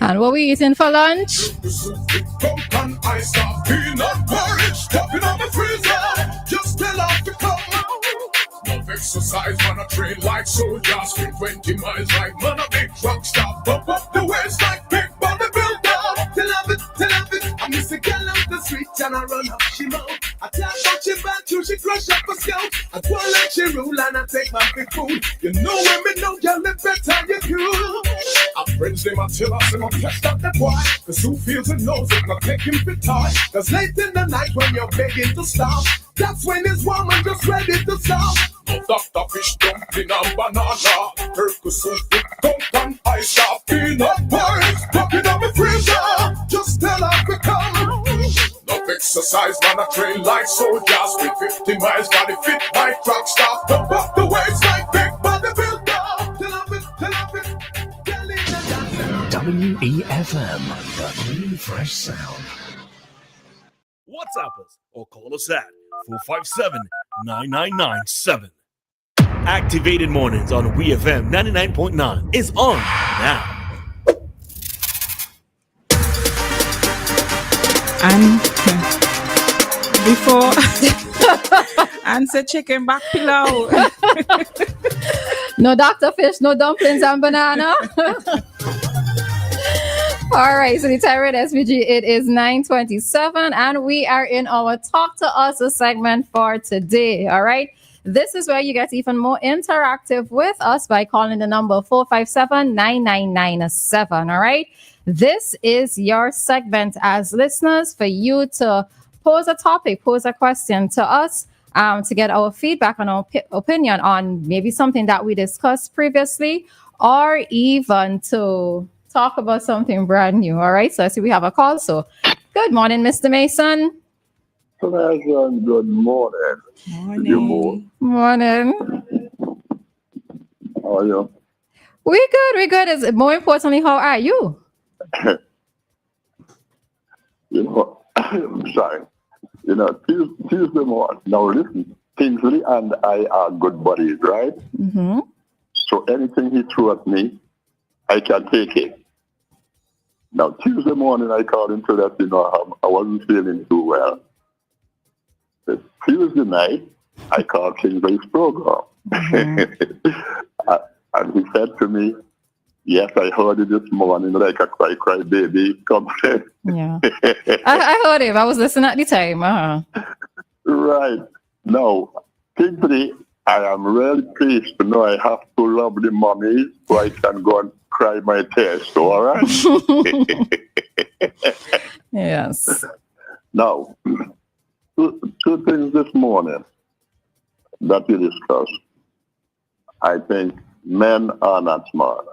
And what we eating for lunch? Exercise on a train like soldiers, 20 miles like man a big truck stop. Up the waist like big bodybuilder. Till love it. I miss a girl off the street and I run up she mouth. I tell her she bad too, she crush up a scout. I go like she rule and I take my big food. You know when me know girl live better you cool. I friends them until I see my test up that boy. Cause who feels and knows it, not take him fit tight. Cause late in the night when you're begging to stop, that's when his woman just ready to stop. Dr. Fish dumpling and banana, turkey soup with pumpkin ice, peanut porridge, cooking up a freezer. Just tell her to come. No exercise, man, I train like soldiers with 50 miles, body fit like truck stop. Up the waist like big bodybuilder. Tell her it. WEFM, the clean, fresh sound. WhatsApp us or call us at 457-9997. Activated Mornings on WEFM 99.9 is on now. And before answer chicken back pillow. No Dr. Fish, no dumplings and banana. All right, so the time at SVG, it is 9:27, and we are in our Talk to Us segment for today. All right, this is where you get even more interactive with us by calling the number 457-9997. All right, this is your segment as listeners for you to pose a topic, pose a question to us, to get our feedback and our opinion on maybe something that we discussed previously, or even to talk about something brand new. All right, so I see we have a call. So good morning, Mr. Mason. Pleasant good morning. Morning. How are you? We're good. Is more importantly, how are you? I'm sorry. Tuesday morning. Now listen, Kingsley and I are good buddies, right? Mm-hmm. So anything he threw at me, I can take it. Now, Tuesday morning, I called him to let you know I wasn't feeling too well. But Tuesday night, I called Kingsley's program. Mm-hmm. And he said to me, yes, I heard it this morning like a cry baby. Come Yeah. I heard him. I was listening at the time. Right. Now, Kingsley, I am really pleased to know I have two lovely mommies so I can go and cry my tears. So, all right? Yes. Now, two things this morning that we discussed. I think men are not smart.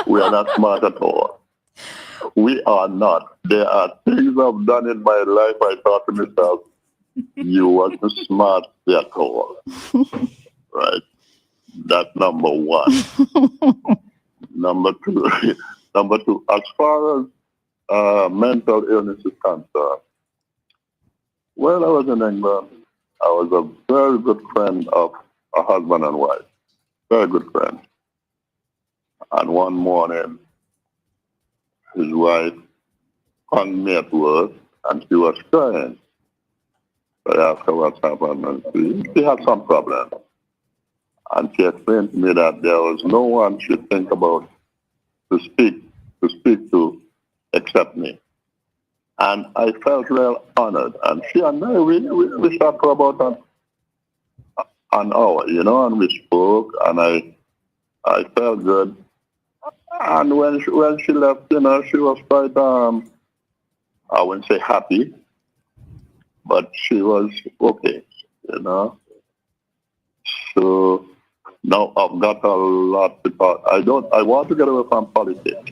We are not smart at all. We are not. There are things I've done in my life I thought to myself, you wasn't smart at all. Right? That's number one. Number two, as far as mental illness is concerned, when I was in England, I was a very good friend of a husband and wife. Very good friend. And one morning, his wife found me at work and she was crying. I asked her what happened and she had some problem. And she explained to me that there was no one she'd think about to speak to except me. And I felt real honored. And she and I, we sat for about an hour, and we spoke, and I felt good. And when she left, she was quite, I wouldn't say happy, but she was okay, So now I've got a lot to talk. I want to get away from politics.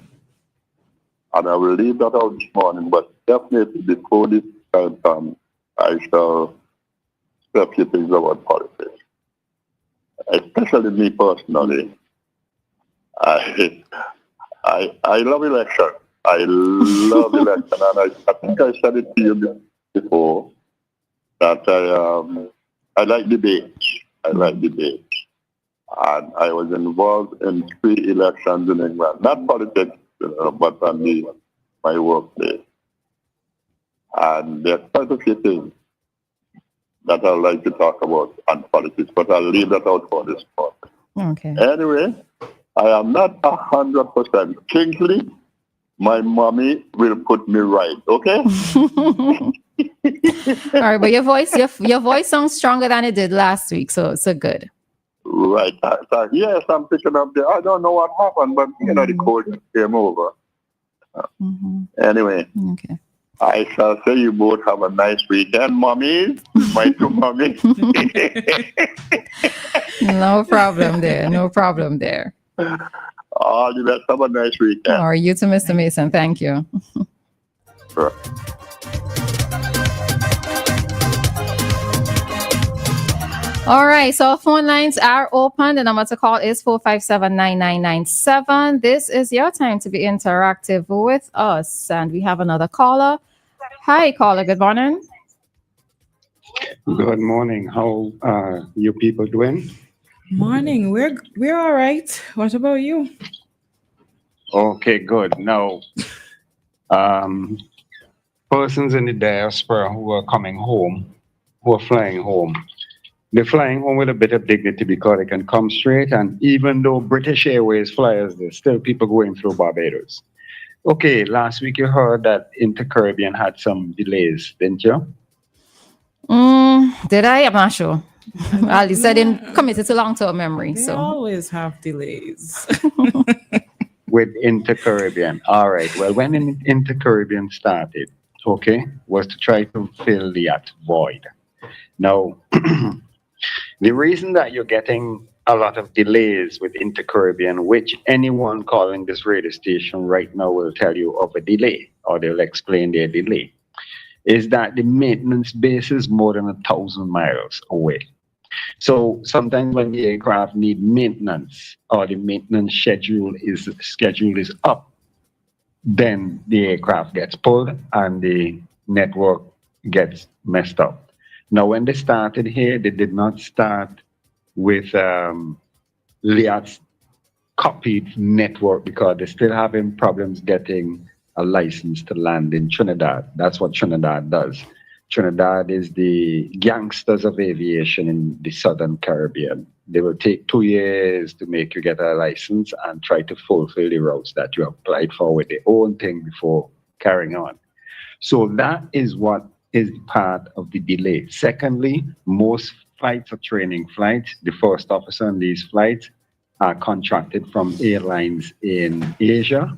and I will leave that out this morning, but definitely before this time comes, I shall say a few things about politics. Especially me personally. I love election. I love election, and I think I said it to you before that I like debates. I like debates, and I was involved in 3 elections in England, not politics, but on my workplace. And there are quite a few things that I'd like to talk about on politics, but I'll leave that out for this part. Okay. Anyway, I am not 100% Kingsley. My mommy will put me right, okay? All right, but your voice sounds stronger than it did last week, so good. Right. Yes, I'm picking up there. I don't know what happened, but the cold just came over. Anyway, Okay. I shall say you both have a nice weekend, mommy. My 2 mommies. No problem there. No problem there. All the best. Have a nice weekend. All right, you too, Mr. Mason. Thank you. Sure. All right, so phone lines are open. The number to call is 457-9997. This is your time to be interactive with us. And we have another caller. Hi, caller. Good morning. Good morning. How are you people doing? Morning. We're all right. What about you? Okay, good. Now, persons in the diaspora who are coming home, who are flying home, they're flying home with a bit of dignity because they can come straight. And even though British Airways flyers, there's still people going through Barbados. Okay, last week you heard that Inter-Caribbean had some delays, didn't you? Did I? I'm not sure. At least I didn't commit it to long-term memory. They So always have delays. With Inter-Caribbean. All right. Well, when Inter-Caribbean started, okay, was to try to fill that void. Now, the reason that you're getting a lot of delays with Inter-Caribbean, which anyone calling this radio station right now will tell you of a delay, or they'll explain their delay, is that the maintenance base is more than 1,000 miles away. So sometimes when the aircraft need maintenance or the maintenance schedule is up, then the aircraft gets pulled and the network gets messed up. Now, when they started here, they did not start with Liat's copied network because they're still having problems getting a license to land in Trinidad. That's what Trinidad does. Trinidad is the gangsters of aviation in the Southern Caribbean. They will take 2 years to make you get a license and try to fulfill the routes that you applied for with their own thing before carrying on. So that is what is part of the delay. Secondly, most flights are training flights. The first officer on these flights are contracted from airlines in Asia,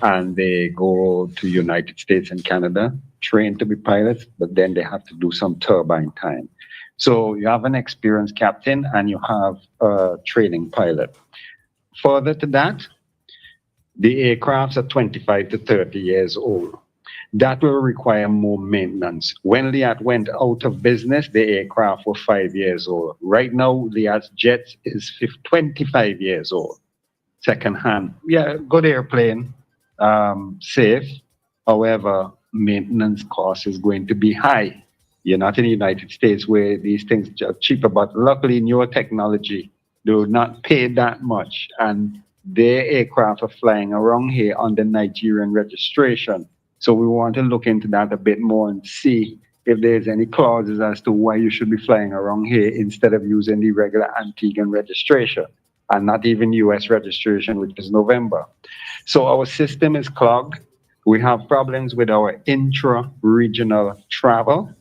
and they go to United States and Canada, trained to be pilots, but then they have to do some turbine time. So you have an experienced captain and you have a training pilot. Further to that, the aircrafts are 25 to 30 years old. That will require more maintenance. When Liat went out of business, the aircraft were 5 years old. Right now, Liat's jets is 25 years old. Second hand. Yeah, good airplane, safe. However, maintenance cost is going to be high. You're not in the United States where these things are cheaper, but luckily newer technology do not pay that much. And their aircraft are flying around here under Nigerian registration. So we want to look into that a bit more and see if there's any clauses as to why you should be flying around here instead of using the regular Antiguan registration and not even US registration, which is November. So our system is clogged. We have problems with our intra-regional travel.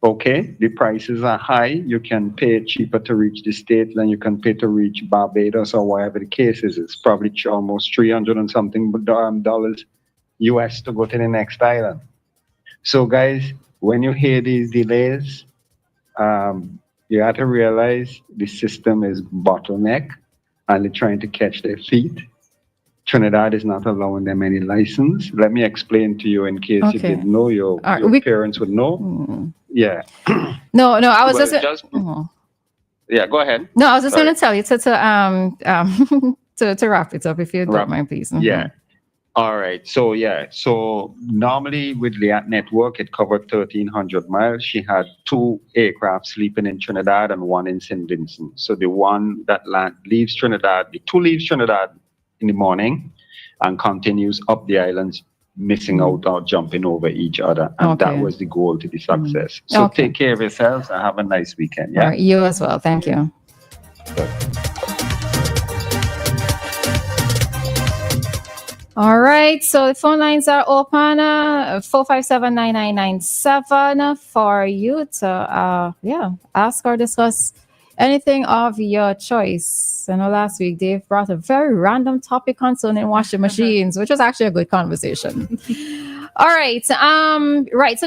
Okay, the prices are high. You can pay cheaper to reach the States than you can pay to reach Barbados or whatever the case is. It's probably almost 300 and something dollars US to go to the next island. So guys, when you hear these delays, you have to realize the system is bottleneck and they're trying to catch their feet Trinidad is not allowing them any license. Let me explain to you in case you Okay. didn't know, your parents would know. Yeah. No, I was Well, just. Yeah, go ahead. No, I was just Sorry. going to tell you to wrap it up if you don't mind, please. Yeah. All right. So normally with Liat Network, it covered 1,300 miles. She had 2 aircraft sleeping in Trinidad and 1 in St. Vincent. So the one that leaves Trinidad, the 2 leaves Trinidad in the morning and continues up the islands, missing out or jumping over each other. And that was the goal to the success. So take care of yourselves and have a nice weekend. Yeah. All right, you as well. Thank you. All right, so the phone lines are open, 457-9997 for you to, ask or discuss anything of your choice. I know last week Dave brought a very random topic concerning washing machines, which was actually a good conversation. All right, so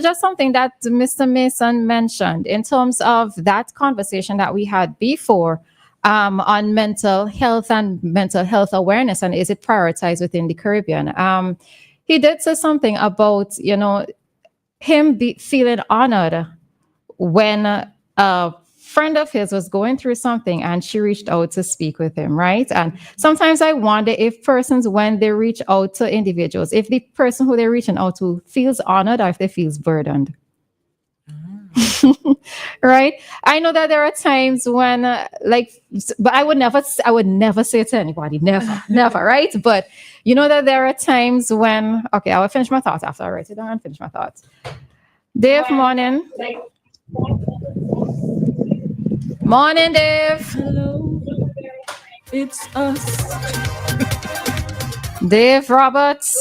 just something that Mr. Mason mentioned in terms of that conversation that we had before, on mental health and mental health awareness, and is it prioritized within the Caribbean? He did say something about, him feeling honored when a friend of his was going through something and she reached out to speak with him, right? And sometimes I wonder if persons, when they reach out to individuals, if the person who they're reaching out to feels honored or if they feels burdened. Right? I know that there are times when but I would never say to anybody, never, right? But you know that there are times when, okay, I will finish my thoughts after I write it down and finish my thoughts. Dave, morning. Morning, Dave. Hello. It's us. Dave Roberts.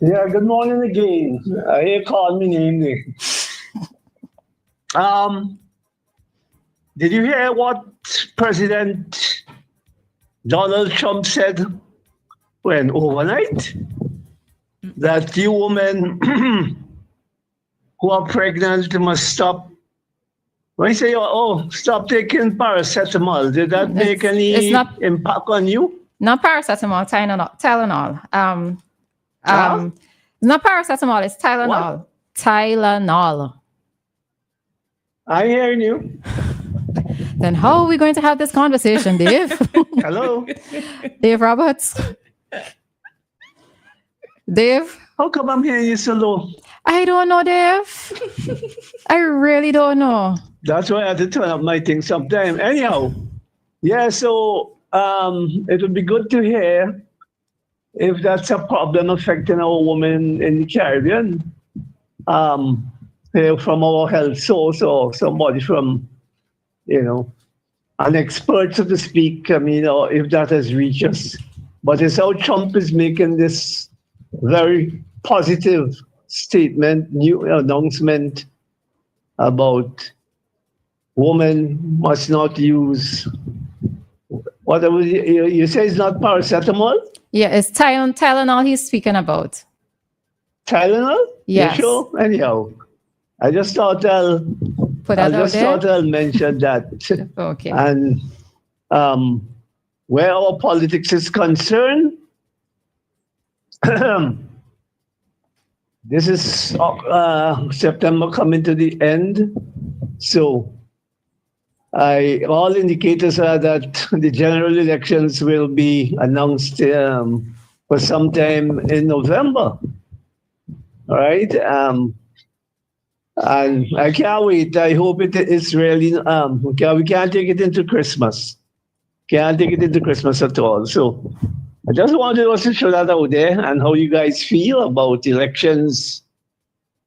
Yeah, good morning again. You called me name there. Did you hear what President Donald Trump said when overnight? That you women who are pregnant must stop. When you say, stop taking paracetamol, did that make any impact on you? Not paracetamol, Tylenol. Not paracetamol, it's Tylenol. What? Tylenol. I'm hearing you. Then how are we going to have this conversation, Dave? Hello? Dave Roberts? Dave? How come I'm hearing you so low? I don't know, Dave. I really don't know. That's why I had to turn up my thing sometime. Anyhow, yeah, so it would be good to hear if that's a problem affecting our women in the Caribbean. From our health source or somebody from, an expert, so to speak, if that has reached us. But it's how Trump is making this very positive statement, new announcement about women must not use, whatever you say is not paracetamol? Yeah, it's Tylenol he's speaking about. Tylenol? Yes. You sure? Anyhow. I just thought I'll mention that. Okay. And where our politics is concerned, this is September coming to the end. So all indicators are that the general elections will be announced for sometime in November. All right. And I can't wait. I hope it is really, we can't take it into Christmas. Can't take it into Christmas at all. So I just wanted us to show that out there and how you guys feel about elections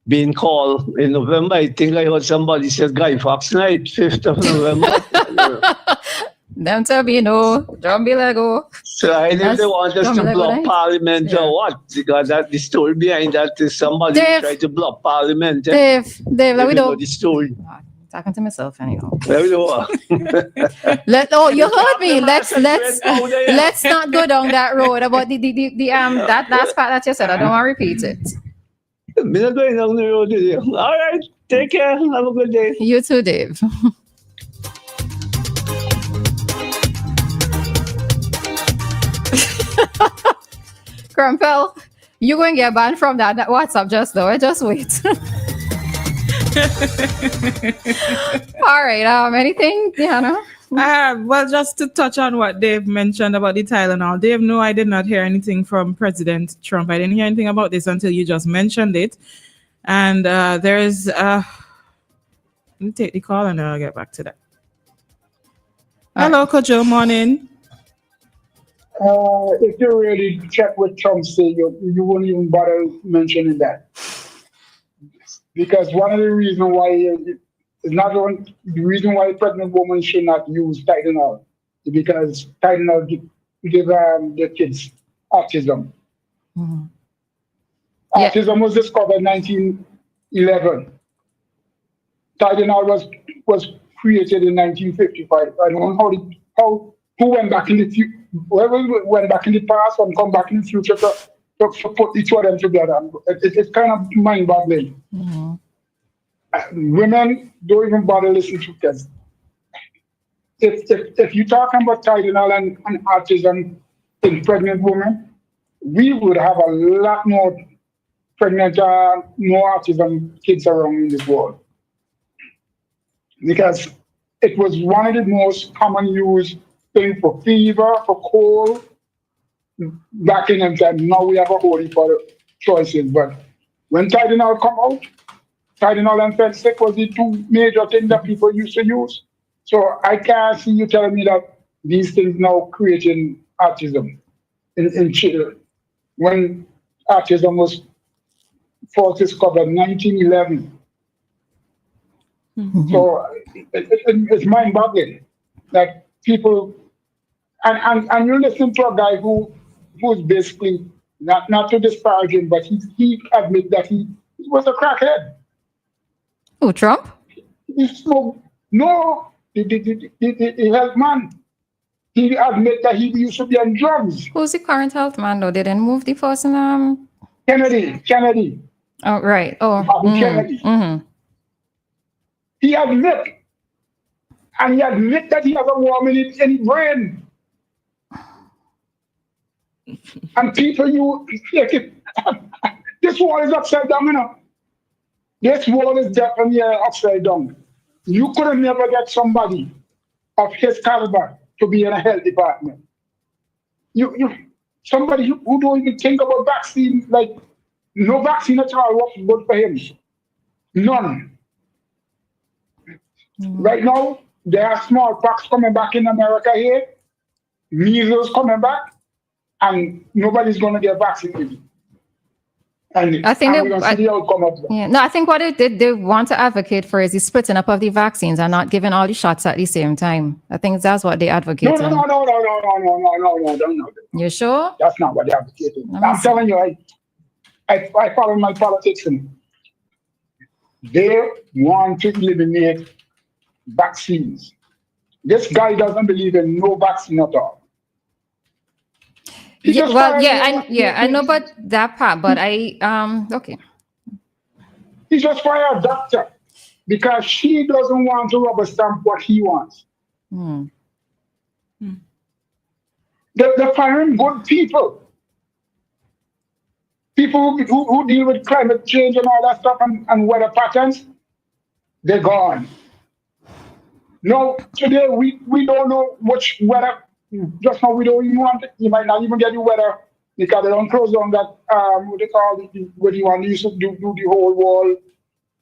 being called in November. I think I heard somebody said Guy Fawkes night, 5th of November. Them tell me no, don't be Lego. So I think they want us to block Parliament or what? Because that the story behind that is somebody tried to block Parliament. Dave, let me know the story. Talking to myself anyhow. Let me know. You heard me. Let's not go down that road about the that last part that you said. I don't want to repeat it. I'm not going down the road with you. All right, take care. Have a good day. You too, Dave. Crumpel, you going to get banned from that WhatsApp just though. Just wait. All right. Anything, Dianna? Well, just to touch on what Dave mentioned about the Tylenol. Dave, no, I did not hear anything from President Trump. I didn't hear anything about this until you just mentioned it. And there's, let me take the call and then I'll get back to that. Hello, Kojo, morning. If you really check what Trump said, you won't even bother mentioning that. Because one of the reasons why it's not the reason why a pregnant woman should not use Tylenol is because Tylenol give the kids autism. Mhm. Autism was discovered in 1911. Tylenol was created in 1955. I don't know who went back in the future, whoever went back in the past and come back in the future to put each of them together. It's kind of mind-boggling. Mhm. Women don't even bother listening to kids. If you're talking about Tylenol and autism in pregnant women, we would have a lot more pregnant, more autism kids around in this world. Because it was one of the most common used things for fever, for cold, back in them time. Now we have a whole heap of choices. But when Tylenol come out, Tylenol and Fensic was the two major things that people used to use. So I can't see you telling me that these things now creating autism in children. When autism was first discovered in 1911. Mhm. So it's mind-boggling that people, and you listen to a guy who's basically, not to disparage him, but he admit that he was a crackhead. Who, Trump? No, the health man. He admit that he used to be on drugs. Who's the current health man though? They didn't move the person. Kennedy. Oh, right. Oh, Bobby Kennedy. Mm-hmm. He admit that he has a worm in his brain. And people, this world is upside down, you know. This world is definitely upside down. You could never get somebody of his caliber to be in a health department. Somebody who don't even think about vaccine, like no vaccine at all works good for him. None. Right now, there are smallpox coming back in America here, measles coming back, and nobody's going to get vaccinated. And I think we're going to see the outcome of that. Yeah, no, I think what they want to advocate for is the splitting up of the vaccines and not giving all the shots at the same time. I think that's what they advocate. No. You sure? That's not what they advocate. I'm telling you, I follow my politics, and they want to eliminate vaccines. This guy doesn't believe in no vaccine at all. I know about that part, but okay. He just fired a doctor because she doesn't want to rubber stamp what he wants. They're firing good people. People who deal with climate change and all that stuff and weather patterns, they're gone. No, today we don't know which weather. Just now we don't even want it. You might not even get the weather because they don't close down that what they call it, what you want to use to do the whole world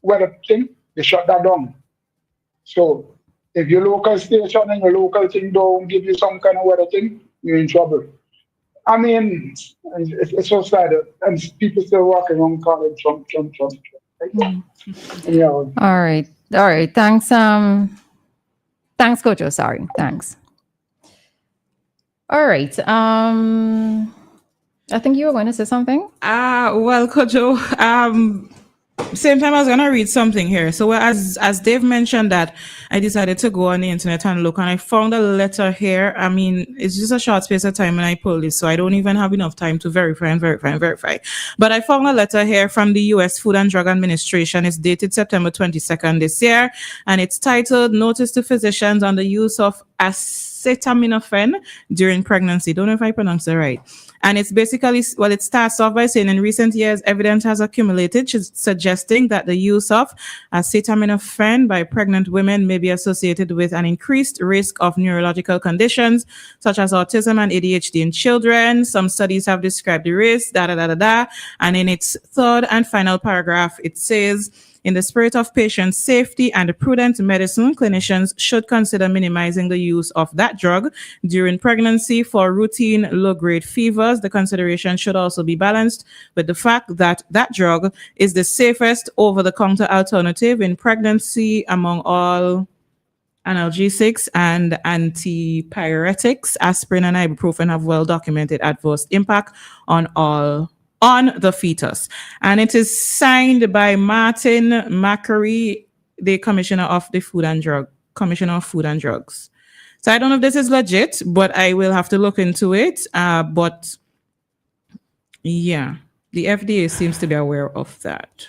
weather thing. They shut that down. So if your local station and your local thing don't give you some kind of weather thing, you're in trouble. I mean, it's so sad, and people still walking around calling Trump. Yeah. All right. Thanks. Thanks, Kojo. Sorry. Thanks. All right. I think you were going to say something. Well, Kojo, same time I was gonna read something here. So as Dave mentioned that, I decided to go on the internet and look, and I found a letter here. I mean, it's just a short space of time and I pulled this, so I don't even have enough time to verify. But I found a letter here from the U.S. Food and Drug Administration. It's dated September 22nd this year, and it's titled "Notice to Physicians on the Use of acetaminophen during pregnancy. Don't know if I pronounced it right. And it's basically, well, it starts off by saying in recent years, evidence has accumulated suggesting that the use of acetaminophen by pregnant women may be associated with an increased risk of neurological conditions such as autism and ADHD in children. Some studies have described the risk, And in its third and final paragraph, it says, in the spirit of patient safety and prudent medicine, clinicians should consider minimizing the use of that drug during pregnancy for routine low-grade fevers. The consideration should also be balanced with the fact that that drug is the safest over-the-counter alternative in pregnancy among all analgesics and antipyretics. Aspirin and ibuprofen have well-documented adverse impact on the fetus. And it is signed by Martin Macquarie, the Commissioner of Food and Drugs. So I don't know if this is legit, but I will have to look into it. But yeah, the FDA seems to be aware of that.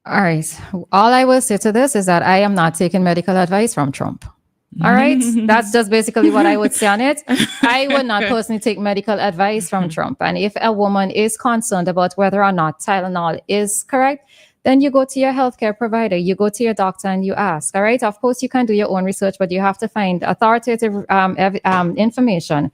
All right. All I will say to this is that I am not taking medical advice from Trump. All right. That's just basically what I would say on it. I would not personally take medical advice from Trump. And if a woman is concerned about whether or not Tylenol is correct, then you go to your healthcare provider, you go to your doctor and you ask. All right. Of course, you can do your own research, but you have to find authoritative information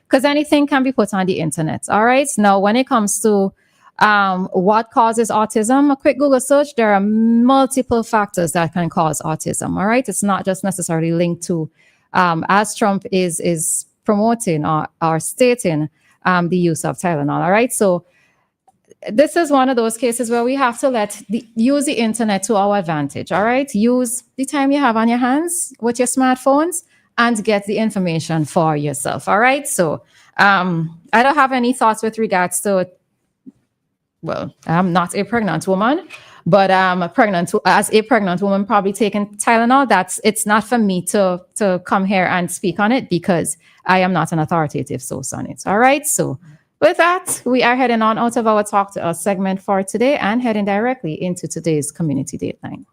because anything can be put on the internet. All right. Now, when it comes to what causes autism, a quick Google search, there are multiple factors that can cause autism. All right. It's not just necessarily linked to, as Trump is promoting or stating, the use of Tylenol. All right. So this is one of those cases where we have to use the internet to our advantage. All right. Use the time you have on your hands with your smartphones and get the information for yourself. All right. So, I don't have any thoughts with regards to, well, I'm not a pregnant woman, but as a pregnant woman, probably taking Tylenol. It's not for me to come here and speak on it because I am not an authoritative source on it. All right. So with that, we are heading on out of our Talk to Us segment for today and heading directly into today's Community Dateline.